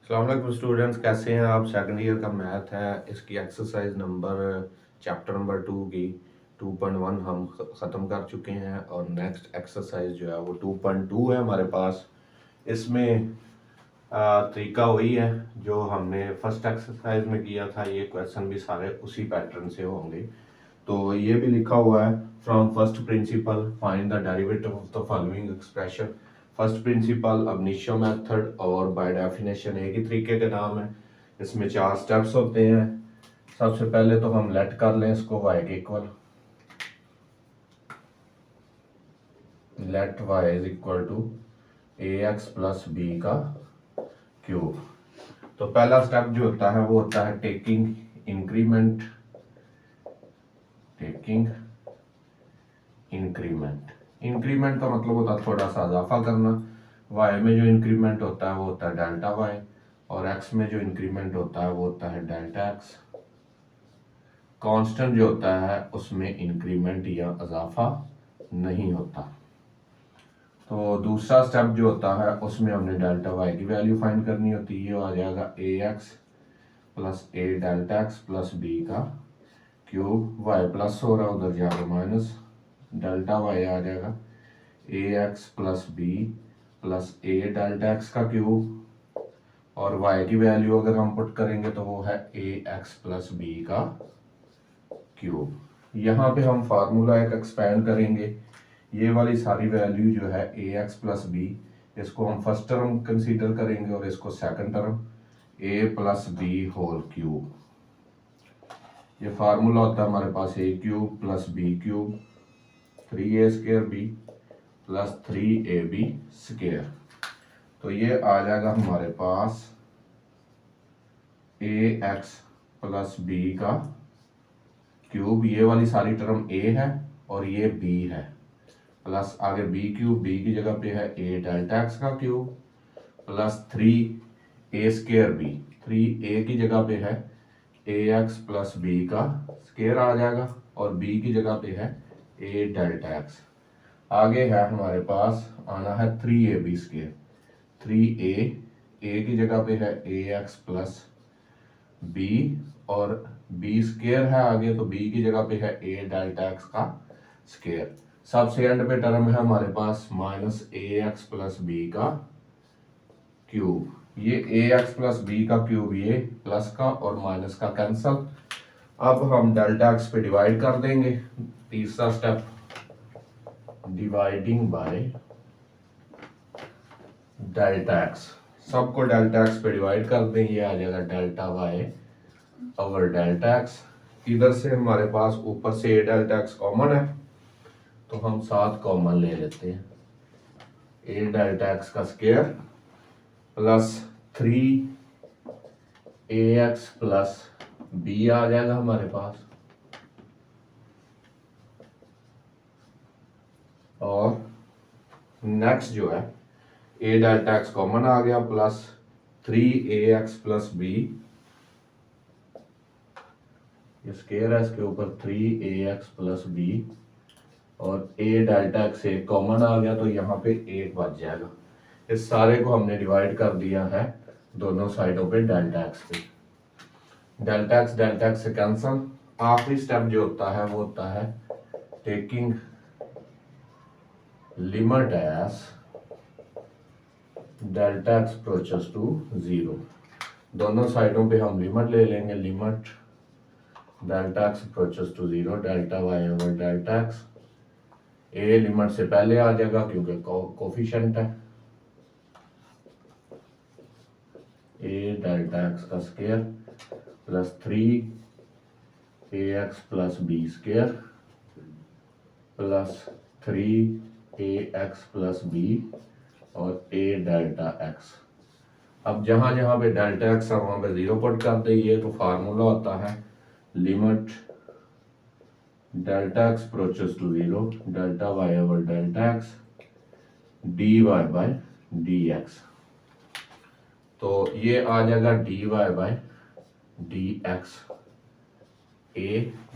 अस्सलाम वालेकुम स्टूडेंट्स, कैसे हैं आप। सेकंड ईयर का मैथ है, इसकी एक्सरसाइज नंबर चैप्टर नंबर 2 की 2.1 हम ख़त्म कर चुके हैं और नेक्स्ट एक्सरसाइज जो है वो 2.2 है हमारे पास। इसमें तरीका वही है जो हमने फर्स्ट एक्सरसाइज में किया था। ये क्वेश्चन भी सारे उसी पैटर्न से होंगे। तो ये भी लिखा हुआ है, from first principle find the derivative of the following expression. First principle अब इनिशियो मेथड और बाय डेफिनेशन एक ही तरीके के नाम है। इसमें 4 स्टेप्स होते हैं। सबसे पहले तो हम लेट कर लें इसको y के equal. Let y is equal to ax plus b का क्यूब। तो पहला स्टेप जो होता है वो होता है टेकिंग इंक्रीमेंट। इंक्रीमेंट का मतलब होता है थोड़ा सा इजाफा करना। y में जो इंक्रीमेंट होता है वो होता है डेल्टा y, और x में जो इंक्रीमेंट होता है वो होता है डेल्टा x। कांस्टेंट जो होता है उसमें इंक्रीमेंट या इजाफा नहीं होता। तो दूसरा स्टेप जो होता है उसमें हमने डेल्टा y की वैल्यू फाइंड करनी होती है। ये आ जाएगा ax plus a delta x plus b का क्यूब। y प्लस हो रहा है उधर जाएगा माइनस, डेल्टा y आ जाएगा ax plus b plus a delta x का क्यूब, और y की वैल्यू अगर हम पुट करेंगे तो वो है ax प्लस b का क्यूब। यहाँ पे हम फार्मूला एक एक्सपेंड करेंगे। ये वाली सारी वैल्यू जो है ax प्लस b, इसको हम फर्स्ट टर्म कंसीडर करेंगे और इसको second term a plus B whole cube. ये फार्मूला होता है हमारे पास a cube plus b cube 3a square b plus 3ab square. तो ये आ जाएगा हमारे पास ax प्लस b का क्यूब। ये वाली सारी टर्म a है और ये b है, प्लस आगे b क्यूब, b की जगह पे है a डेल्टा x का cube plus 3a square b, 3a की जगह पे है ax प्लस b का स्क्वायर आ जाएगा और b की जगह पे है a डेल्टा x। आगे है हमारे पास आना है 3ab स्क्वायर, 3a की जगह पे है ax प्लस b और b स्क्वायर है आगे, तो b की जगह पे है a डेल्टा x का स्क्वायर। सबसे एंड पे टर्म है हमारे पास माइनस ax प्लस b का क्यूब। ये ax प्लस b का क्यूब, ये प्लस का और माइनस का कैंसल। अब हम डेल्टा x पे डिवाइड कर देंगे। तीसरा step dividing by delta x। सबको डेल्टा x पे डिवाइड कर दें, ये आ जाएगा delta y over delta x। इधर से हमारे पास ऊपर से a डेल्टा x कॉमन है तो हम साथ कॉमन ले लेते हैं। a डेल्टा x का square plus 3ax plus b आ जाएगा हमारे पास, और नेक्स्ट जो है a डेल्टा x कॉमन आ गया प्लस 3ax प्लस b, ये स्क्वायर है इसके ऊपर 3ax प्लस b, और a डेल्टा x एक कॉमन आ गया तो यहाँ पे 1 बच जाएगा। इस सारे को हमने डिवाइड कर दिया है दोनों साइडों पे डेल्टा x पे। डेल्टा x से कैंसल। आखिरी स्टेप जो होता है वो होता है taking limit as delta x approaches to 0। दोनों साइडों पे हम लिमिट ले लेंगे। Limit delta x approaches to 0 delta y over delta x। a limit से पहले आ जाएगा क्योंकि कोफिशिएंट है। a डेल्टा x का square plus 3ax plus b square plus 3ax plus b और a डेल्टा x। अब जहां जहां पे डेल्टा x है वहां पे 0 पुट कर देंगे। तो फार्मूला होता है limit delta x approaches to 0 delta y over delta x dy by dx। तो ये आ जाएगा dy बाय dx। a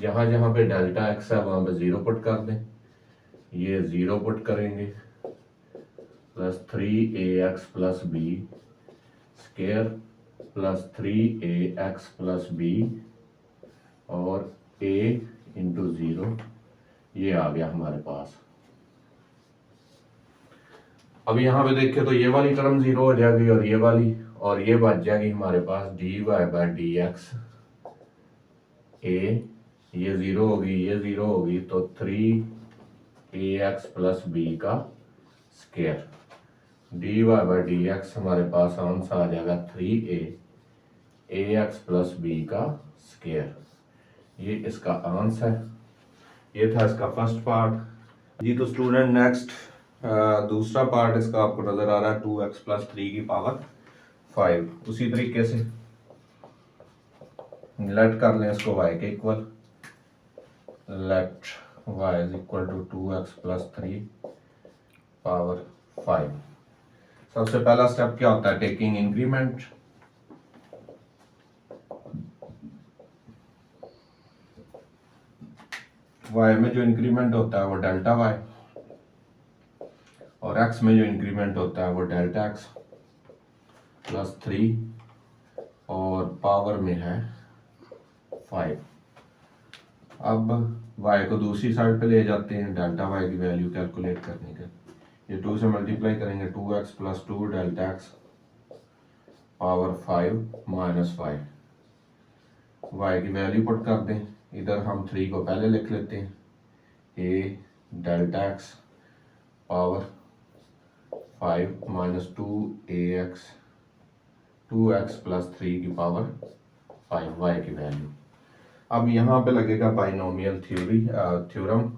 जहां जहां पे डेल्टा x है वहां पे 0 पुट कर दें, ये 0 पुट करेंगे plus 3ax plus b square plus 3ax plus B और a इंटू 0, ये आ गया हमारे पास। अब यहाँ पे देखें तो ये वाली टर्म 0 हो जाएगी और ये वाली, और ये बच जाएगी हमारे पास dy बाई डी एक्स ए, ये 0 होगी, ये 0 होगी, तो 3ax प्लस बी का square, dy by D x हमारे पास आंसर आ जाएगा 3ax प्लस बी का स्क्वायर। ये इसका आंसर है। ये था इसका फर्स्ट पार्ट जी। तो स्टूडेंट नेक्स्ट दूसरा पार्ट इसका आपको नजर आ रहा है 2x प्लस 3 की पावर 5। उसी तरीके से लेट कर लें इसको y के equal, let y is equal to 2x plus 3 power 5। सबसे पहला स्टेप क्या होता है, टेकिंग इंक्रीमेंट। y में जो इंक्रीमेंट होता है वो डेल्टा y, और x में जो इंक्रीमेंट होता है वो डेल्टा x प्लस 3 और पावर में है 5। अब y को दूसरी साइड पे ले जाते हैं डेल्टा y की वैल्यू कैलकुलेट करने के। ये 2 से मल्टीप्लाई करेंगे, 2x plus 2 delta x power 5 minus 5। y की वैल्यू पुट कर दें, इधर हम 3 को पहले लिख लेते हैं, a delta x power 5 minus 2ax 2x plus 3 की पावर 5 y की वैल्यू। अब यहाँ पे लगेगा बाइनोमियल थ्योरम।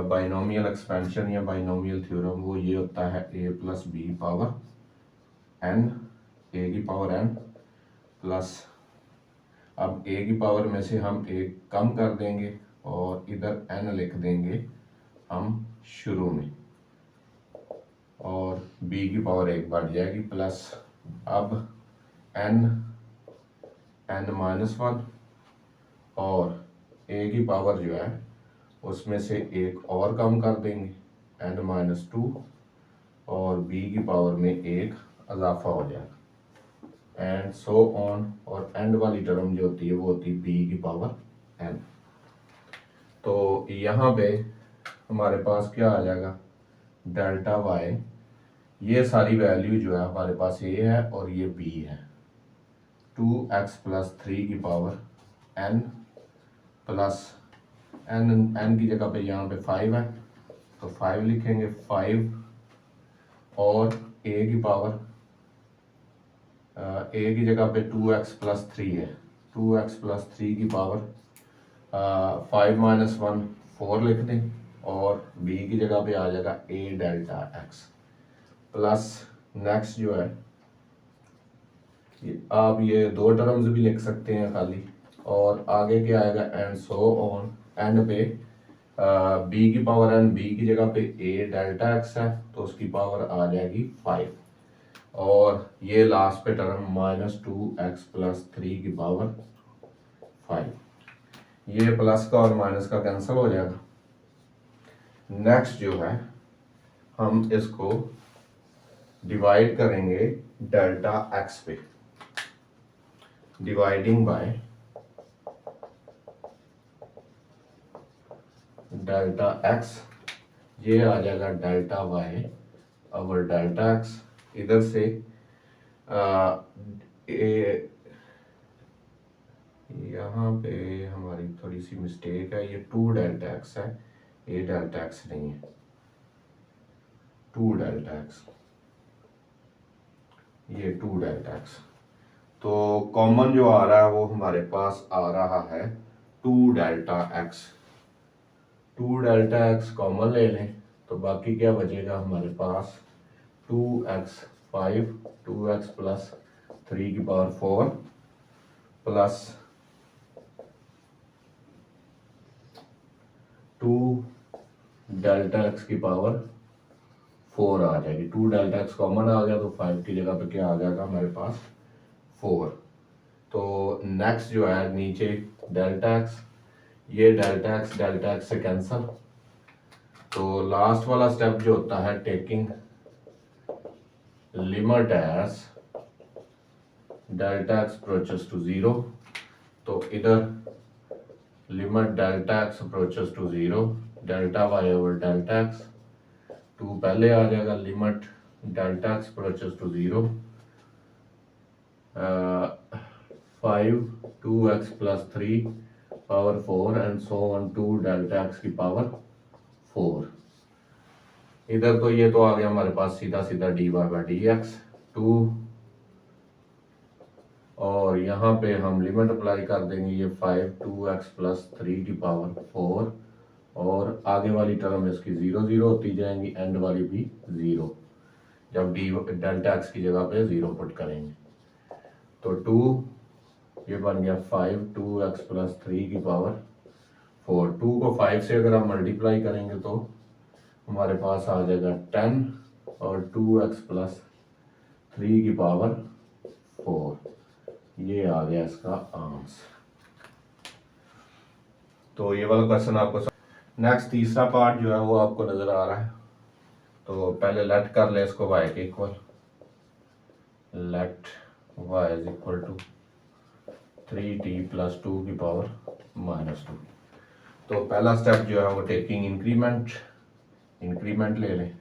बाइनोमियल एक्सपेंशन या बाइनोमियल थ्योरम वो ये होता है a plus B power n, a की पावर n प्लस, अब a की पावर में से हम एक कम कर देंगे और इधर n लिख देंगे हम शुरू में, और b की पावर 1 बढ़ जाएगी प्लस, अब n माइनस 1 और a की पावर जो है उसमें से एक और कम कर देंगे n माइनस 2, और b की पावर में एक इजाफा हो जाएगा, एंड सो ऑन। और एंड वाली टर्म जो होती है वो होती है b की पावर n। तो यहाँ पे हमारे पास क्या आ जाएगा, डेल्टा y, ये सारी वैल्यू जो है हमारे पास a है और ये b है, 2x प्लस 3 की पावर n प्लस n की जगह पे यहाँ पे 5 है तो 5 लिखेंगे, 5 और a की पावर a की जगह पे 2x प्लस 3 है, 2x प्लस 3 की पावर 5 माइनस 1 4 लिख दें, और b की जगह पे आ जाएगा a delta x plus, next जो है आप ये दो टर्म्स भी लिख सकते हैं खाली, और आगे क्या आएगा एंड सो ऑन। एंड पे b की पावर n, b की जगह पे a डेल्टा x है तो उसकी पावर आ जाएगी 5, और ये लास्ट पे टर्म माइनस 2x प्लस 3 की पावर 5, ये प्लस का और माइनस का कैंसिल हो जाएगा। नेक्स्ट जो है हम इसको डिवाइड करेंगे डेल्टा x पे, डिवाइडिंग बाय डेल्टा x, ये आ जाएगा डेल्टा y और डेल्टा x, इधर से यहाँ पे हमारी थोड़ी सी मिस्टेक है, ये 2 डेल्टा x है, ये डेल्टा x नहीं है, 2 डेल्टा x, ये 2 डेल्टा x। तो कॉमन जो आ रहा है वो हमारे पास आ रहा है 2 delta x, 2 delta x common ले लें तो बाकी क्या बचेगा हमारे पास 2x 5, 2x प्लस 3 की पावर 4 प्लस 2 डेल्टा x की पावर 4 आ जाएगी। 2 डेल्टा x कॉमन आ गया तो 5 की जगह पे क्या आ जाएगा हमारे पास 4। तो नेक्स्ट जो है नीचे डेल्टा x, ये डेल्टा x से कैंसल, तो लास्ट वाला स्टेप जो होता है taking limit as delta X approaches to 0, तो इधर limit delta X approaches to 0, delta Y over delta X, 2 पहले आ जाएगा, limit delta X approaches to 0, 5 2x plus 3 power 4 and so on to delta X की power 4। इधर तो ये तो आ गया हमारे पास सीधा सीधा dy बाई डी एक्स 2, और यहाँ पे हम लिमिट अप्लाई कर देंगे, ये 5 2x प्लस 3 की पावर 4, और आगे वाली टर्म इसकी 0 0 होती जाएंगी, एंड वाली भी 0, जब डी डेल्टा एक्स की जगह पे 0 पुट करेंगे। तो 2 ये बन गया 5 2x प्लस 3 की पावर 4। 2 को 5 से अगर आप मल्टीप्लाई करेंगे तो हमारे पास आ जाएगा 10 और 2x प्लस 3 की पावर 4। ये आ गया इसका आंसर। तो ये वाला क्वेश्चन आपको नेक्स्ट तीसरा पार्ट जो है वो आपको नजर आ रहा है। तो पहले लेट कर ले इसको y के equal, let y is equal to 3t plus 2 की पावर -2। तो पहला स्टेप जो है वो टेकिंग इंक्रीमेंट ले लें।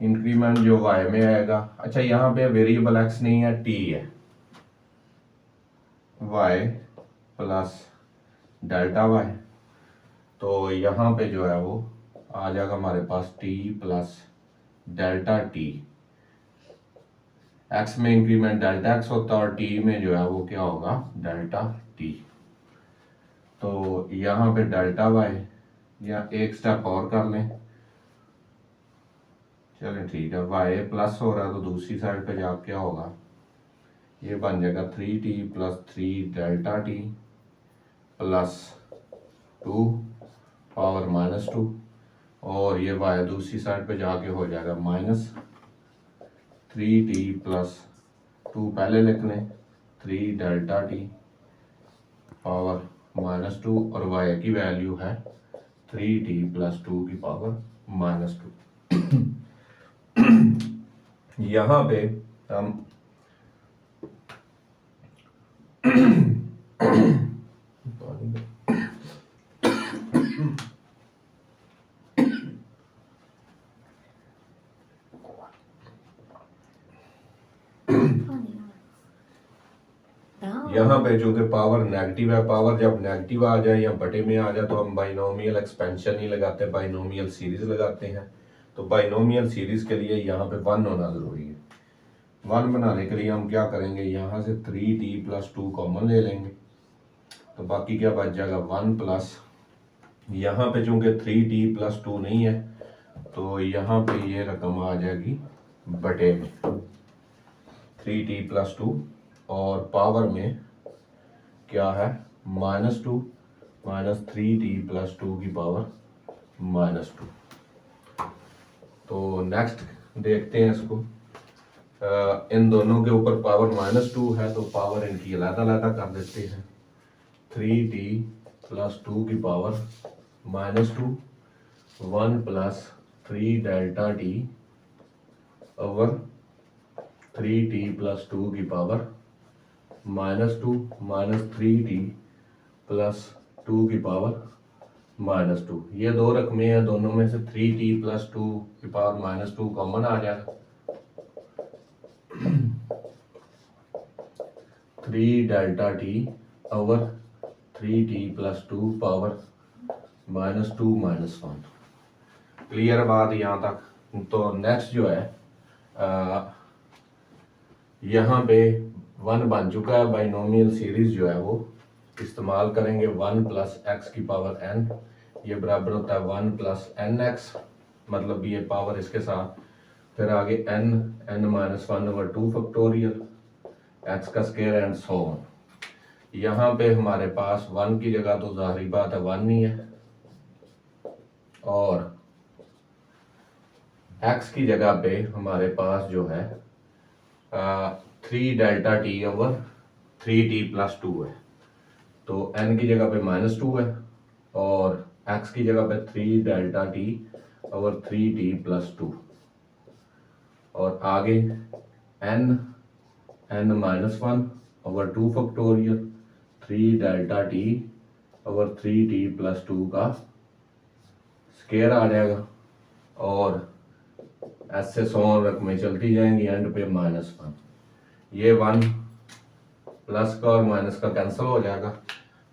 इंक्रीमेंट जो y में आएगा, अच्छा यहाँ पे वेरिएबल x नहीं है, t है, y प्लस डेल्टा y, तो यहाँ पे जो है वो आ जाएगा हमारे पास t plus delta t। x में इंक्रीमेंट डेल्टा x होता है और t में जो है वो क्या होगा, डेल्टा t। तो यहाँ पे डेल्टा y, या एक स्टेप और कर लें, चलें ठीक है, y प्लस हो रहा है तो दूसरी साइड पे जा क्या होगा, ये बन जाएगा 3t plus 3 delta t plus 2 power -2, और ये y दूसरी साइड पे जाके हो जाएगा -3t प्लस 2 पहले लिख लें, 3 डेल्टा t पावर -2, और y की वैल्यू है 3t प्लस 2 की पावर -2। यहाँ पे हम यहाँ पे चूंकि पावर नेगेटिव है, पावर जब नेगेटिव आ जाए या बटे में आ जाए तो हम बाइनोमियल एक्सपेंशन नहीं लगाते, बाइनोमियल सीरीज लगाते हैं। तो बाइनोमियल सीरीज के लिए यहाँ पे 1 होना जरूरी है। 1 बनाने के लिए हम क्या करेंगे, यहाँ से 3t प्लस 2 कॉमन ले लेंगे, तो बाकी क्या बच जाएगा 1 प्लस, यहाँ पे चूंकि 3t प्लस 2 नहीं है तो यहाँ पे ये रकम आ जाएगी बटे में 3t प्लस 2, और पावर में क्या है -2 माइनस 3t प्लस 2 की पावर -2। तो नेक्स्ट देखते हैं इसको, इन दोनों के ऊपर पावर -2 है तो पावर इनकी अलग-अलग कर देते हैं, 3t प्लस 2 की power -2, 1 plus 3 delta t over 3t plus 2 की पावर -2 माइनस 3t प्लस 2 की पावर -2। ये दो रकमें हैं, दोनों में से 3t प्लस 2 की पावर -2 कॉमन आ जाएगा, 3 delta t over 3t plus 2 power -2 -1। Clear बात यहाँ तक। तो नेक्स्ट जो है यहाँ पे 1 बन चुका है, बाइनोमियल सीरीज जो है वो इस्तेमाल करेंगे, 1 प्लस एक्स की पावर n, ये बराबर होता है 1 प्लस एन एक्स, मतलब ये पावर इसके साथ, फिर आगे n minus 1 over 2 factorial, x का स्क्वायर एंड सो ऑन। यहाँ पे हमारे पास 1 की जगह तो जाहिर बात है 1 नहीं है, और x की जगह पे हमारे पास जो है 3 delta t over 3t plus 2 है, तो n की जगह पे -2 है, और x की जगह पे 3 delta t over 3t plus 2, और आगे n minus one over 2 factorial 3 delta T over 3t plus 2 का स्केयर आ जाएगा और ऐसे 100 रकमें चलती जाएंगी, एंड पे माइनस वन। ये वन प्लस का और माइनस का कैंसिल हो जाएगा।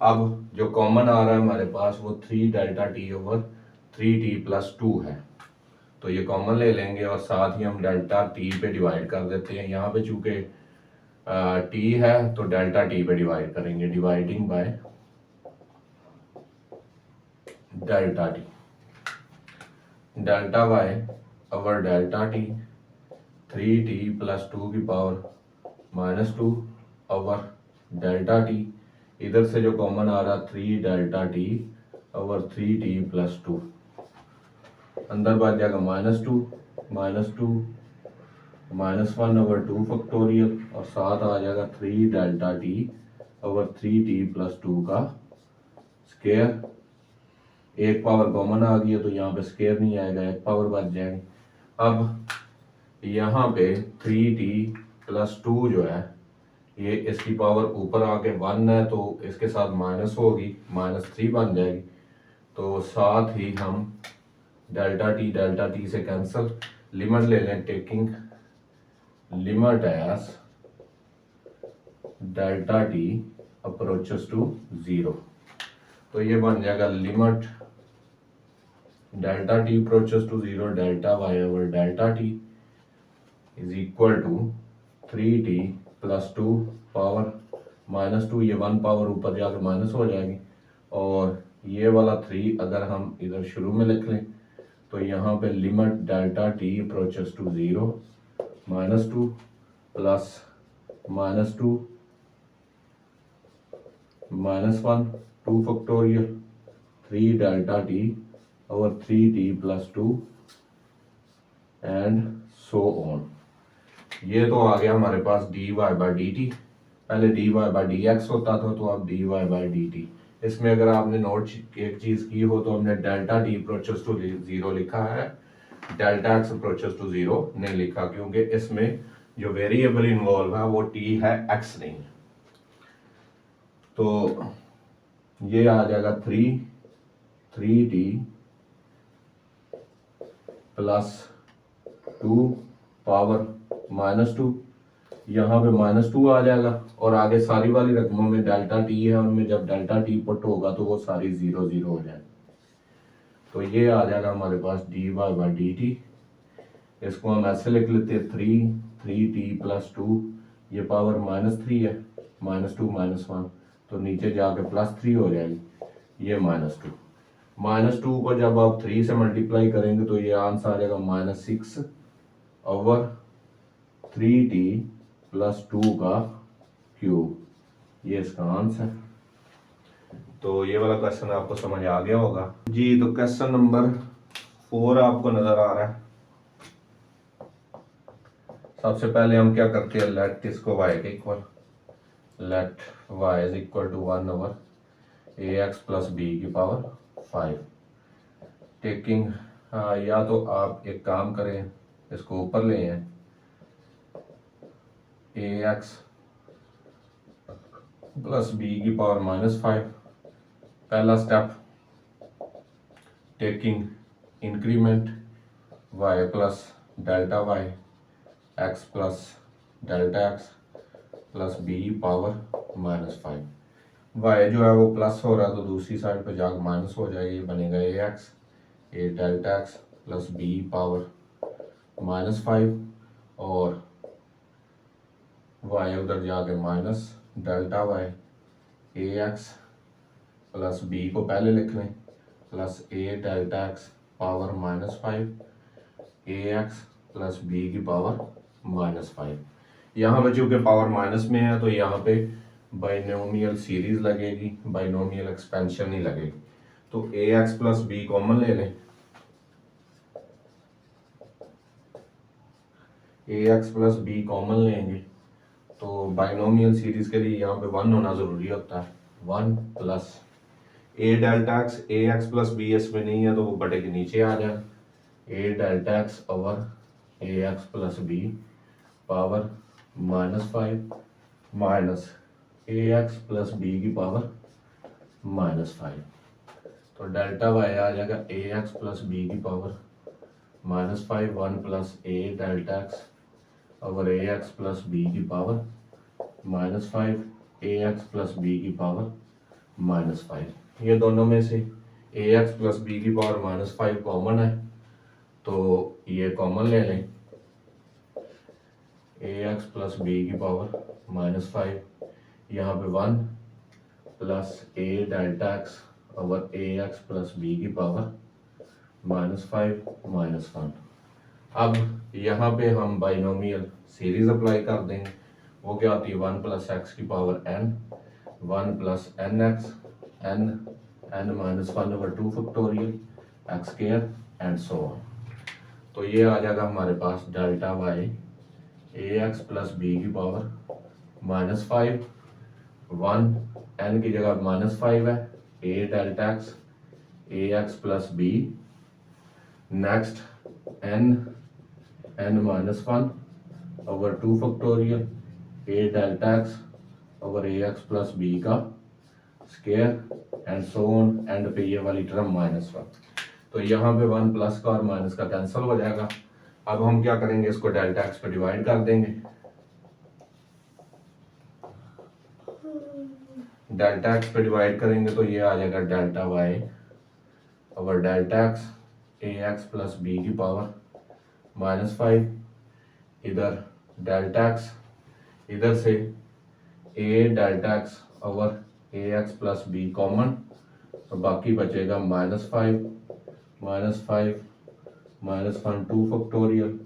अब जो कॉमन आ रहा है हमारे पास वो 3 delta T over 3t plus 2 है, तो ये कॉमन ले लेंगे और साथ ही हम डेल्टा टी पे डिवाइड कर देते हैं। यहाँ पे चूंकि टी है तो डेल्टा टी पे डिवाइड करेंगे, dividing by delta T, delta Y over delta T 3t plus 2 की power minus 2 over delta T, इधर से जो कॉमन आ रहा 3 delta T over 3t plus 2, अंदर बच जाएगा minus two minus one over 2 factorial और साथ आ जाएगा 3 delta T over 3t plus 2 का स्केयर। एक पावर कॉमन आ गई है तो यहाँ पे स्केयर नहीं आएगा, एक पावर बच जाएगी। अब यहाँ पे 3t प्लस 2 जो है ये इसकी पावर ऊपर आके 1 है तो इसके साथ माइनस होगी, -3 बन जाएगी। तो साथ ही हम डेल्टा टी से कैंसिल, लिमिट ले लें, taking limit as delta T approaches to 0, तो ये बन जाएगा limit delta T approaches to 0 delta Y over delta T is equal to 3t plus 2 power -2, ये 1 पावर ऊपर जाकर माइनस हो जाएगी और ये वाला 3 अगर हम इधर शुरू में लिख लें तो यहाँ पे limit delta T approaches to 0 -2 plus -2 -1 2 factorial 3 delta T over 3t plus 2 and so on. ये तो आ गया हमारे पास dy बाई डी टी, पहले dy बाई डी एक्स होता था तो अब dy बाई डी टी। इसमें अगर आपने नोट एक चीज की हो तो हमने डेल्टा टी अप्रोचेस टू 0 लिखा है, डेल्टा एक्स अप्रोचेस टू 0 नहीं लिखा, क्योंकि इसमें जो वेरिएबल इन्वॉल्व है वो t है, x नहीं। तो ये आ जाएगा 3t प्लस 2 पावर -2, यहाँ पे -2 आ जाएगा और आगे सारी वाली रकमों में डेल्टा टी है, उनमें जब डेल्टा टी पुट होगा तो वो सारी 0 0 हो जाएगी। तो ये आ जाएगा हमारे पास dy बाई डी टी, इसको हम ऐसे लिख लेते हैं 3t प्लस 2, ये पावर -3 है, -2 -1 तो नीचे जाके +3 हो जाएगी, ये -2 को जब आप 3 से मल्टीप्लाई करेंगे तो ये आंसर आ जाएगा -6 ओवर 3t प्लस 2 का क्यूब, ये इसका आंसर। तो ये वाला क्वेश्चन आपको समझ आ गया होगा जी। तो क्वेश्चन नंबर 4 आपको नजर आ रहा है। सबसे पहले हम क्या करते हैं, लेट इसको y के equal, let y is equal to 1 over ax plus b की पावर 5, टेकिंग या तो आप एक काम करें, इसको ऊपर ले आए, ax प्लस b की पावर -5, पहला step, taking increment y plus delta y x plus delta x plus b power -5, y जो है वो प्लस हो रहा है तो दूसरी साइड पे जाकर माइनस हो जाएगा, ये बनेगा ax a delta x plus b power -5 और y उधर जाके minus delta y ax plus b को पहले लिख लें plus a delta x power -5 ax plus b की पावर -5। यहाँ पे चूंकि पावर माइनस में है तो यहाँ पे बाइनोमियल सीरीज लगेगी, बाइनोमियल एक्सपेंशन नहीं लगेगी। तो ax प्लस b कॉमन ले लें, ax प्लस b कॉमन लेंगे तो बाइनोमियल सीरीज के लिए यहाँ पे 1 होना जरूरी होता है, 1 plus a delta x, ax plus b इसमें नहीं है तो वो बटे के नीचे आ जाए, a delta x over A x plus B power -5 minus A x plus B की पावर -5। तो डेल्टा वाई आ जाएगा ए एक्स प्लस बी की power -5 1 plus A delta x over A x plus B की power -5 A x plus B की power -5। ये दोनों में से ए एक्स प्लस बी की पावर -5 कॉमन है, तो ये कॉमन ले लें। ए एक्स प्लस बी की पावर -5, यहाँ पे 1 plus A delta x over A x plus B की पावर -5 -1। अब यहाँ पे हम बाइनोमियल सीरीज अप्लाई कर देंगे। वो क्या होती है 1 प्लस एक्स की power n 1 plus n x n -1 over 2 factorial x square and so on. तो ये आ जाएगा हमारे पास delta y a x plus B की पावर -5 1 n की जगह -5 है a delta x a x plus b next n -1 over 2 factorial A delta x over A x plus b का square and so on and पे ये वाली term -1। तो यहाँ पे 1 प्लस का और माइनस का कैंसिल हो जाएगा। अब हम क्या करेंगे, इसको डेल्टा एक्स पे डिवाइड कर देंगे। डेल्टा एक्स पे डिवाइड करेंगे तो ये आ जाएगा delta Y over delta x a x plus B की पावर -5। इधर डेल्टा एक्स, इधर से a delta x over A x plus b common, तो बाकी बचेगा -5 -1 2 factorial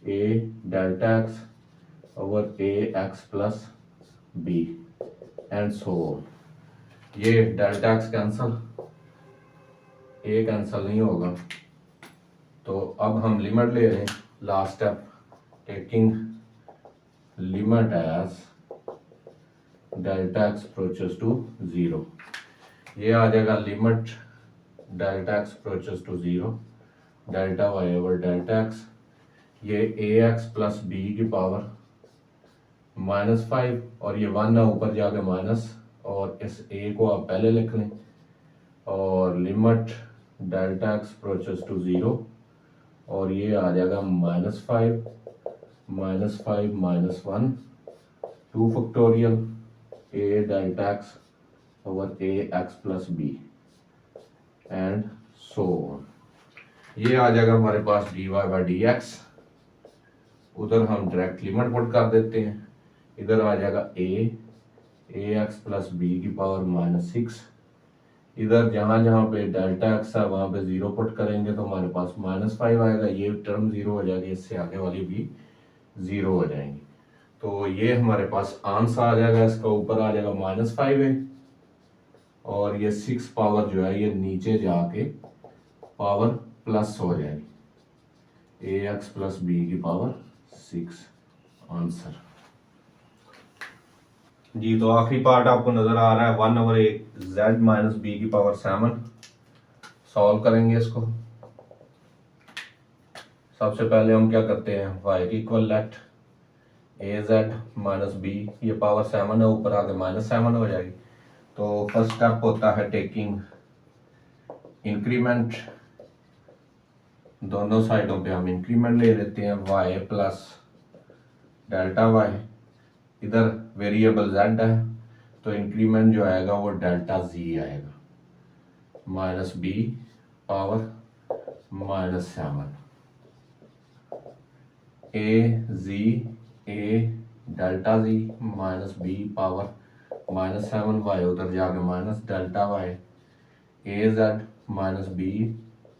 A delta x over A x plus B and so on. ये delta x cancel, a cancel नहीं होगा। तो अब हम लिमिट ले रहे हैं, last step taking limit as delta X approaches to 0। ये आ जाएगा limit delta X approaches to 0 delta Y over delta X, ये ए एक्स प्लस बी की पावर -5 और ये 1 है ऊपर जाके माइनस, और इस ए को आप पहले लिख लें, और limit delta X approaches to 0 और ये आ जाएगा -5 -1 2 factorial A delta x over A x plus B and so on. ये आ जाएगा हमारे पास dy बाई डी एक्स। उधर हम डायरेक्ट लिमिट पुट कर देते हैं, इधर आ जाएगा ए एक्स प्लस बी की पावर -6। इधर जहाँ जहाँ पे डेल्टा एक्स है वहाँ पे 0 पुट करेंगे तो हमारे पास -5 आएगा, ये टर्म 0 हो जाएगी, इससे आगे वाली भी 0 हो जाएंगी। तो ये हमारे पास आंसर आ जाएगा, इसका ऊपर आ जाएगा -5 है और ये 6 पावर जो है ये नीचे जाके पावर प्लस हो जाएगी, ए एक्स प्लस बी की पावर 6 आंसर जी। तो आखिरी पार्ट आपको नजर आ रहा है 1 ओवर ए जेड माइनस बी की पावर 7। सॉल्व करेंगे इसको। सबसे पहले हम क्या करते हैं, y की इक्वल लेट ए जेड माइनस बी, ये पावर 7 है ऊपर आके -7 हो जाएगी। तो फर्स्ट स्टेप होता है टेकिंग इंक्रीमेंट, दोनों साइडों पे हम इंक्रीमेंट ले लेते हैं y प्लस डेल्टा y। इधर वेरिएबल z है तो इंक्रीमेंट जो आएगा वो डेल्टा z आएगा, minus b power -7 a delta z minus b power -7 y, उधर जाके माइनस डेल्टा y ए जेड माइनस बी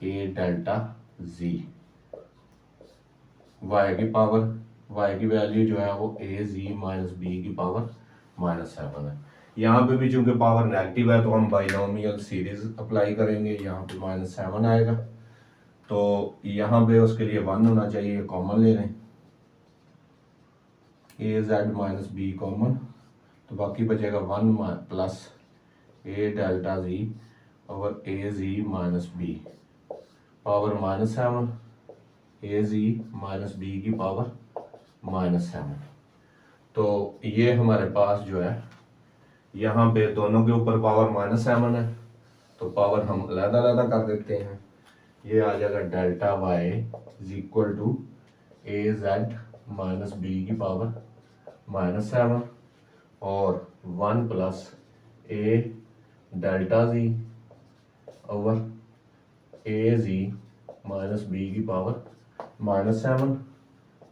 ए डेल्टा z। y की पावर, y की वैल्यू जो है वो ए जी माइनस बी की पावर -7 है। यहाँ पे भी चूंकि पावर नेगेटिव है तो हम बाइनोमियल सीरीज अप्लाई करेंगे, यहाँ पे -7 आएगा तो यहाँ पे उसके लिए 1 होना चाहिए, कॉमन ले लें, ए जेड माइनस बी कॉमन, तो बाकी बचेगा 1 plus A delta ji over A ji minus B power -7 A ji minus B की पावर -7। तो ये हमारे पास जो है यहाँ पे दोनों के ऊपर पावर -7 है, तो पावर हम अलग अलग कर देते हैं। ये आ जाएगा delta Y is equal to A Z minus B की पावर -7 और 1 plus A delta ji over A ji minus B की पावर -7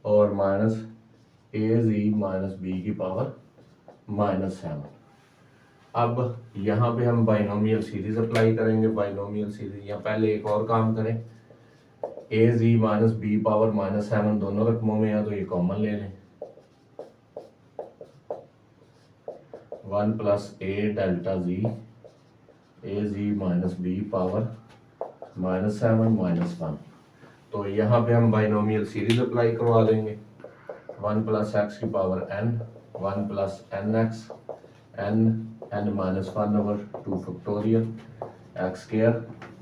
और minus A ji minus B की पावर -7। अब यहाँ पे हम बाइनोमियल सीरीज अप्लाई करेंगे। बाइनोमियल सीरीज या पहले एक और काम करें, A ji minus B power -7 दोनों रकमों में है तो ये कॉमन ले लें। 1 plus A delta z a ji minus B power -7 -1। तो यहाँ पे हम बाइनोमियल सीरीज अप्लाई करवा देंगे। 1 प्लस एक्स की power n, 1 plus n x n -1 over 2 factorial x square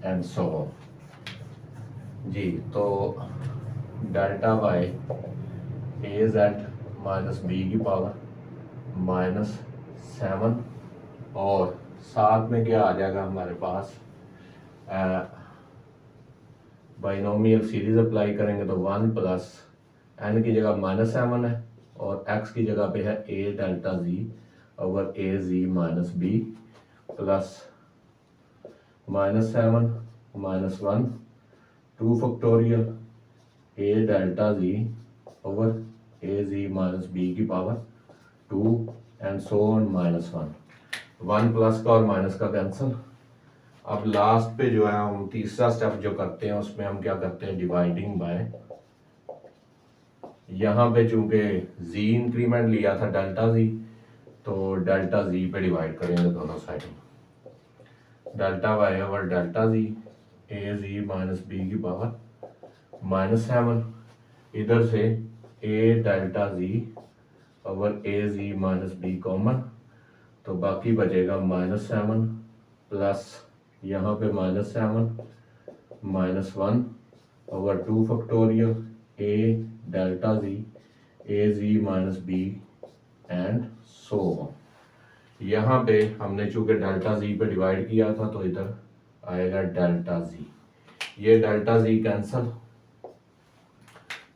and so on जी। तो delta y a Z minus B की पावर -7 और साथ में क्या आ जाएगा हमारे पास, बाइनोमियल सीरीज अप्लाई करेंगे तो 1 प्लस एन की जगह -7 है और एक्स की जगह पे है a delta ji over A ji minus B plus -7 -1 2 factorial A delta ji over A ji minus B की power 2 and so on -1। 1 plus का और माइनस का कैंसिल। अब लास्ट पे जो है हम तीसरा स्टेप जो करते हैं उसमें हम क्या करते हैं, डिवाइडिंग बाय। यहाँ पे चूंकि जी इंक्रीमेंट लिया था डेल्टा जी, तो डेल्टा जी पे डिवाइड करेंगे दोनों साइड में। Delta Y over delta z a ji minus B की पावर -7, इधर से a delta ji over A ji minus b common, तो बाकी बचेगा -7 प्लस यहाँ पे -7 -1 over 2 factorial A delta z a ji minus b and so on. यहाँ पे हमने चूंकि डेल्टा जी पे डिवाइड किया था तो इधर आएगा डेल्टा जी, ये डेल्टा जी कैंसल।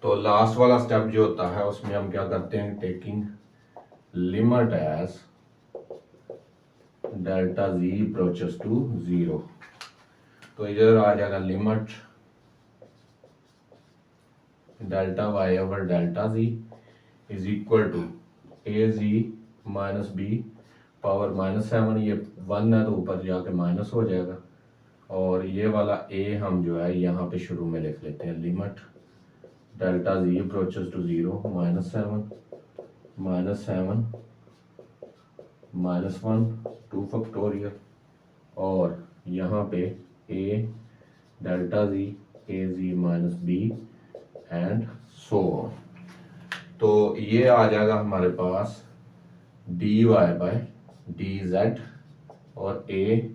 तो लास्ट वाला स्टेप जो होता है उसमें हम क्या करते हैं, taking limit as delta ji approaches to 0। तो इधर आ जाएगा limit delta Y over delta G is equal to A ji minus B power -7। ये 1 है तो ऊपर जाके माइनस हो जाएगा और ये वाला ए हम जो है यहाँ पे शुरू में लिख लेते हैं, limit delta ji approaches to 0 -7 -1 2 factorial और यहाँ पे a delta z a ji minus b and so on. तो ये आ जाएगा हमारे पास d Y by d z और a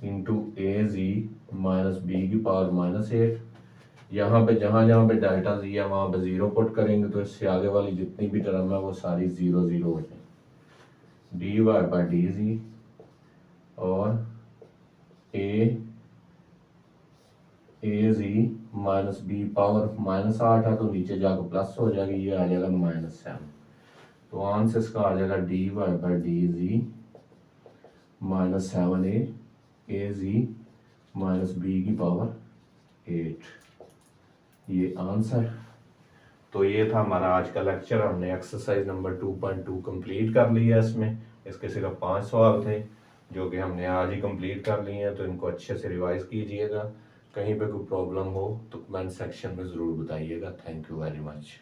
into a ji minus B की पावर -8। यहाँ पे जहाँ पे डेल्टा जी है वहाँ पे 0 पुट करेंगे तो इससे आगे वाली जितनी भी टर्म है वो सारी 0 0 हो जाए। D Y by D G और A ji minus B power -8 है तो नीचे जाकर प्लस हो जाएगी, ये आ जाएगा -7। तो आंसर इसका आ जाएगा D Y by D G -7 A ji minus B की पावर 8, ये आंसर। तो ये था हमारा आज का लेक्चर। हमने एक्सरसाइज नंबर 2.2 कंप्लीट कर लिया। इसमें इसके सिर्फ 5 सवाल थे जो कि हमने आज ही कंप्लीट कर लिए हैं, तो इनको अच्छे से रिवाइज कीजिएगा। कहीं पे कोई प्रॉब्लम हो तो कमेंट सेक्शन में ज़रूर बताइएगा। Thank you very much.